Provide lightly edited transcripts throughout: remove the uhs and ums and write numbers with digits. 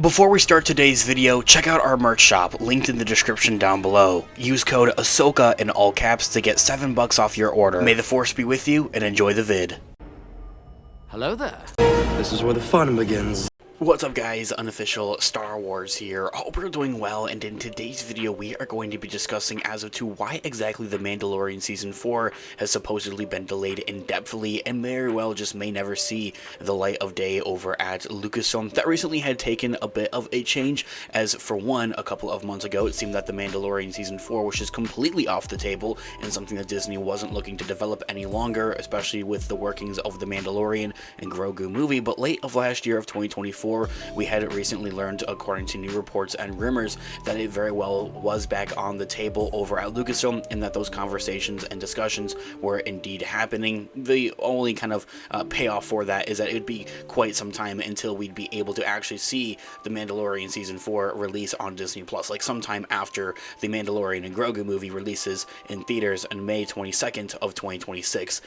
Before we start today's video, check out our merch shop, linked in the description down below. Use code Ahsoka in all caps to get $7 off your order. May the Force be with you, and enjoy the vid. Hello there. This is where the fun begins. What's up guys, Unofficial Star Wars here. Hope you're doing well, and in today's video we are going to be discussing as of to why exactly The Mandalorian Season 4 has supposedly been delayed indefinitely and very well just may never see the light of day over at Lucasfilm. That recently had taken a bit of a change, as for one, a couple of months ago it seemed that The Mandalorian Season 4 was just completely off the table and something that Disney wasn't looking to develop any longer, especially with the workings of The Mandalorian and Grogu movie. But late of last year of 2024, we had recently learned, according to new reports and rumors, that it very well was back on the table over at Lucasfilm, and that those conversations and discussions were indeed happening. The only kind of payoff for that is that it would be quite some time until we'd be able to actually see The Mandalorian Season 4 release on Disney+, like sometime after The Mandalorian and Grogu movie releases in theaters on May 22nd of 2026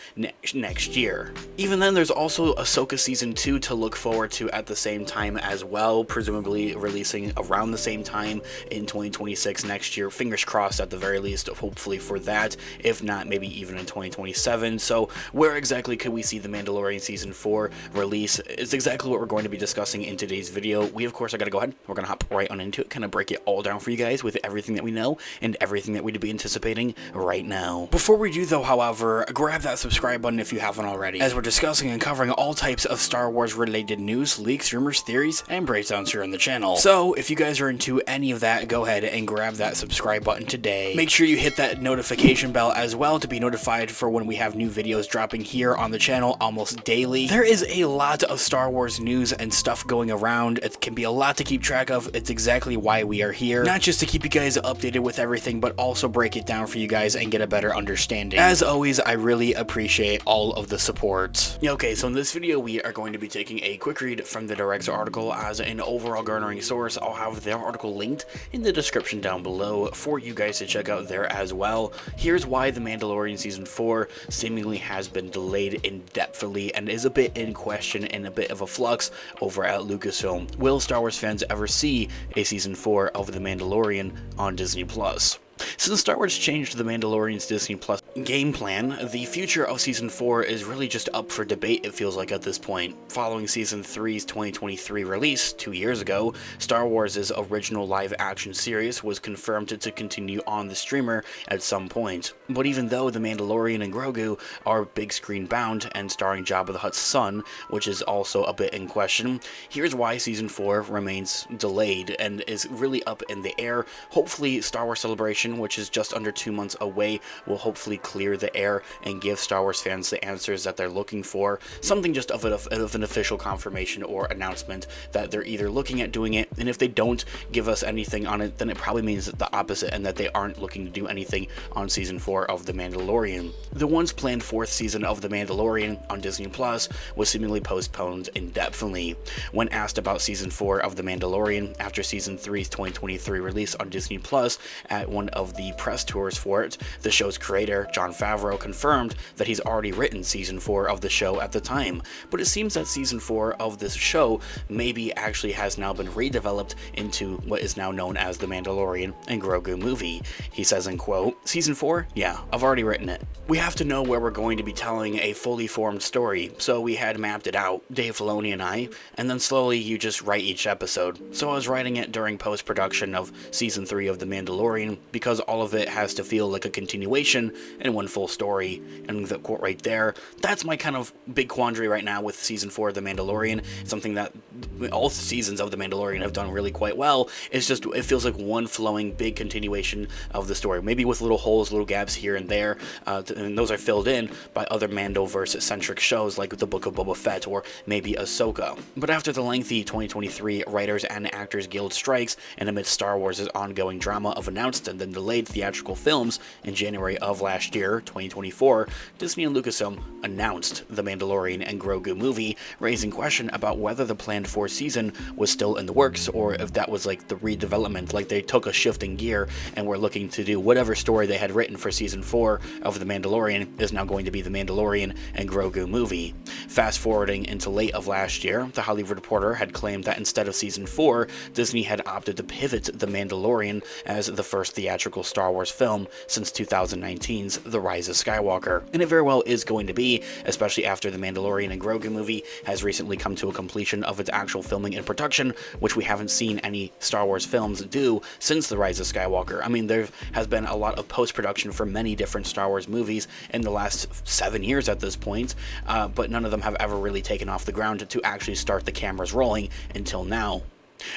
next year. Even then, there's also Ahsoka Season 2 to look forward to at the same time as well, presumably releasing around the same time in 2026 next year. Fingers crossed at the very least, hopefully for that, if not maybe even in 2027. So where exactly could we see The Mandalorian Season 4 release is exactly what we're going to be discussing in today's video. We of course are going to go ahead, we're going to hop right on into it, kind of break it all down for you guys with everything that we know and everything that we'd be anticipating right now. Before we do though, however, grab that subscribe button if you haven't already, as we're discussing and covering all types of Star Wars related news, leaks, rumors, theories, and breakdowns here on the channel. So if you guys are into any of that, go ahead and grab that subscribe button today. Make sure you hit that notification bell as well to be notified for when we have new videos dropping here on the channel almost daily. There is a lot of Star Wars news and stuff going around. It can be a lot to keep track of. It's exactly why we are here. Not just to keep you guys updated with everything, but also break it down for you guys and get a better understanding. As always, I really appreciate all of the support. Okay, so in this video, we are going to be taking a quick read from the Direct's article as an overall garnering source. I'll have their article linked in the description down below for you guys to check out there as well. Here's why The Mandalorian Season 4 seemingly has been delayed indefinitely and is a bit in question and a bit of a flux over at Lucasfilm. Will Star Wars fans ever see a Season 4 of The Mandalorian on Disney+? Since Star Wars changed The Mandalorian's Disney Plus game plan, the future of Season 4 is really just up for debate, it feels like at this point. Following Season 3's 2023 release 2 years ago, Star Wars' original live-action series was confirmed to continue on the streamer at some point. But even though The Mandalorian and Grogu are big-screen bound and starring Jabba the Hutt's son, which is also a bit in question, here's why Season 4 remains delayed and is really up in the air. Hopefully Star Wars Celebration, which is just under 2 months away, will hopefully clear the air and give Star Wars fans the answers that they're looking for. Something just of an official confirmation or announcement that they're either looking at doing it, and if they don't give us anything on it, then it probably means the opposite and that they aren't looking to do anything on Season 4 of The Mandalorian. The once planned 4th season of The Mandalorian on Disney Plus was seemingly postponed indefinitely. When asked about Season 4 of The Mandalorian after Season 3's 2023 release on Disney Plus at one of the press tours for it, the show's creator, Jon Favreau, confirmed that he's already written Season 4 of the show at the time, but it seems that Season 4 of this show maybe actually has now been redeveloped into what is now known as The Mandalorian and Grogu movie. He says in quote, "Season 4? Yeah, I've already written it. We have to know where we're going to be telling a fully formed story, so we had mapped it out, Dave Filoni and I, and then slowly you just write each episode. So I was writing it during post-production of Season 3 of The Mandalorian, because all of it has to feel like a continuation and one full story." And the quote right there, that's my kind of big quandary right now with Season 4 of The Mandalorian. Something that all seasons of The Mandalorian have done really quite well. It's just, it feels like one flowing big continuation of the story, maybe with little holes, little gaps here and there, and those are filled in by other Mandoverse-centric shows like The Book of Boba Fett or maybe Ahsoka. But after the lengthy 2023 Writers and Actors Guild strikes, and amidst Star Wars' ongoing drama of announced and then delayed delayed theatrical films, in January of last year, 2024, Disney and Lucasfilm announced the Mandalorian and Grogu movie, raising question about whether the planned fourth season was still in the works, or if that was like the redevelopment, like they took a shift in gear and were looking to do whatever story they had written for season 4 of The Mandalorian is now going to be the Mandalorian and Grogu movie. Fast forwarding into late of last year, The Hollywood Reporter had claimed that instead of season 4, Disney had opted to pivot The Mandalorian as the first theatrical Star Wars film since 2019's The Rise of Skywalker. And it very well is going to be, especially after The Mandalorian and Grogu movie has recently come to a completion of its actual filming and production, which we haven't seen any Star Wars films do since The Rise of Skywalker. I mean, there has been a lot of post-production for many different Star Wars movies in the last 7 years at this point, but none of them have ever really taken off the ground to actually start the cameras rolling until now.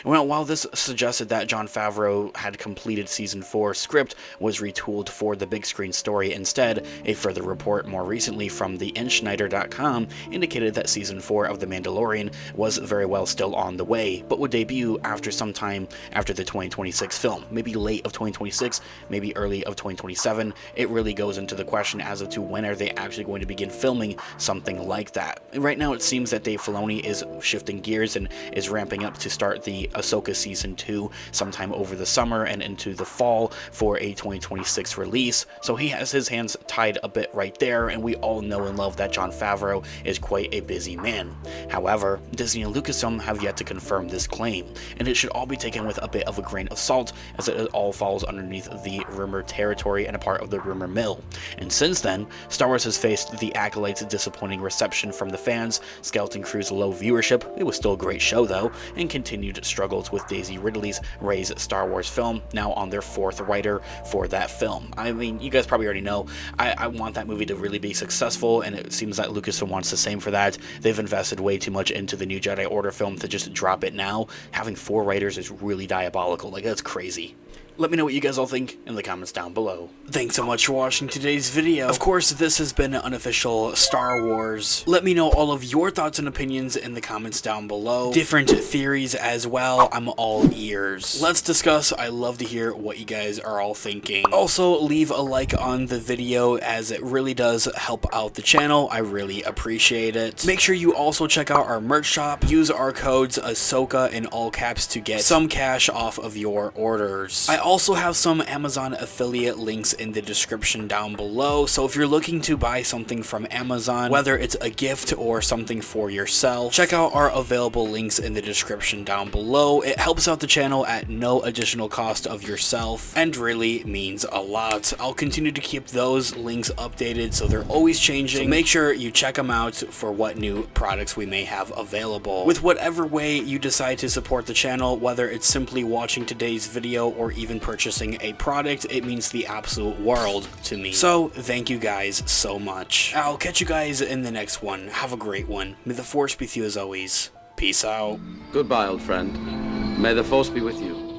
Well, while this suggested that Jon Favreau had completed season 4 script was retooled for the big screen story instead, a further report more recently from the Insider.com indicated that season 4 of The Mandalorian was very well still on the way, but would debut after some time after the 2026 film, maybe late of 2026, maybe early of 2027. It really goes into the question as to when are they actually going to begin filming something like that. Right now it seems that Dave Filoni is shifting gears and is ramping up to start the Ahsoka Season 2 sometime over the summer and into the fall for a 2026 release, so he has his hands tied a bit right there, and we all know and love that Jon Favreau is quite a busy man. However, Disney and Lucasfilm have yet to confirm this claim, and it should all be taken with a bit of a grain of salt, as it all falls underneath the rumor territory and a part of the rumor mill. And since then, Star Wars has faced the Acolyte's disappointing reception from the fans, Skeleton Crew's low viewership, it was still a great show though, and continued struggles with Daisy Ridley's Rey's Star Wars film, now on their 4th writer for that film. I mean, you guys probably already know, I want that movie to really be successful, and it seems that Lucasfilm wants the same for that. They've invested way too much into the new Jedi Order film to just drop it now. Having 4 writers is really diabolical, like that's crazy. Let me know what you guys all think in the comments down below. Thanks so much for watching today's video. Of course, this has been an unofficial Star Wars. Let me know all of your thoughts and opinions in the comments down below. Different theories as well. I'm all ears. Let's discuss. I love to hear what you guys are all thinking. Also, leave a like on the video as it really does help out the channel. I really appreciate it. Make sure you also check out our merch shop. Use our codes Ahsoka in all caps to get some cash off of your orders. I also have some Amazon affiliate links in the description down below, so if you're looking to buy something from Amazon, whether it's a gift or something for yourself, check out our available links in the description down below. It helps out the channel at no additional cost of yourself and really means a lot. I'll continue to keep those links updated, so they're always changing, so make sure you check them out for what new products we may have available. With whatever way you decide to support the channel, whether it's simply watching today's video or even purchasing a product, it means the absolute world to me. So thank you guys so much. I'll catch you guys in the next one. Have a great one. May the Force be with you as always. Peace out. Goodbye, old friend. May the Force be with you.